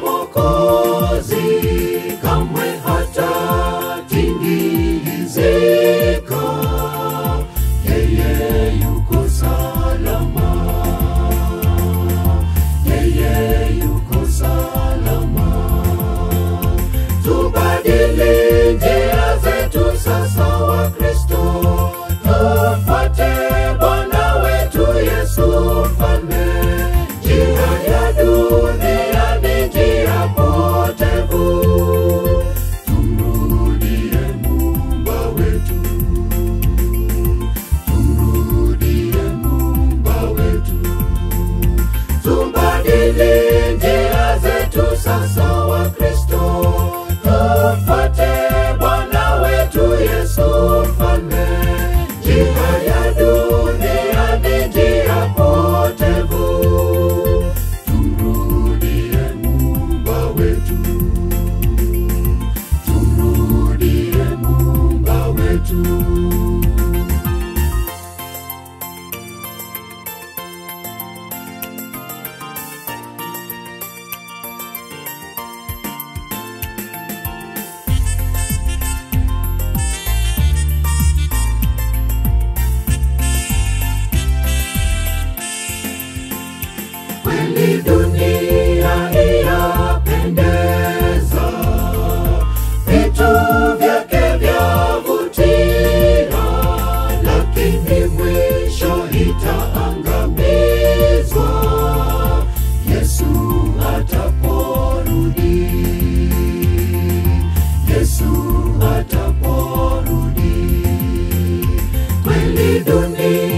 Mwokozi kamwe hatatingizika. Yeye yuko salama, yeye yuko salama. Tubadili njia zetu sasa wa Kristo, tufuate Bwana wetu Yesu Mfalme. Njia ya dunia ni njia potevu, tumrudie Muumba wetu, tumrudie Muumba wetu. Tubadili njia zetu sasa wa Kristo, tufuate Bwana wetu Yesu Mfalme. Njia ya dunia ni njia potevu, tumrudie Muumba wetu, tumrudie Muumba wetu. Kweli dunia yapendeza, vitu vyake vyavutia, lakini mwisho itaangamizwa Yesu ataporudi, Yesu ataporudi. Kweli dunia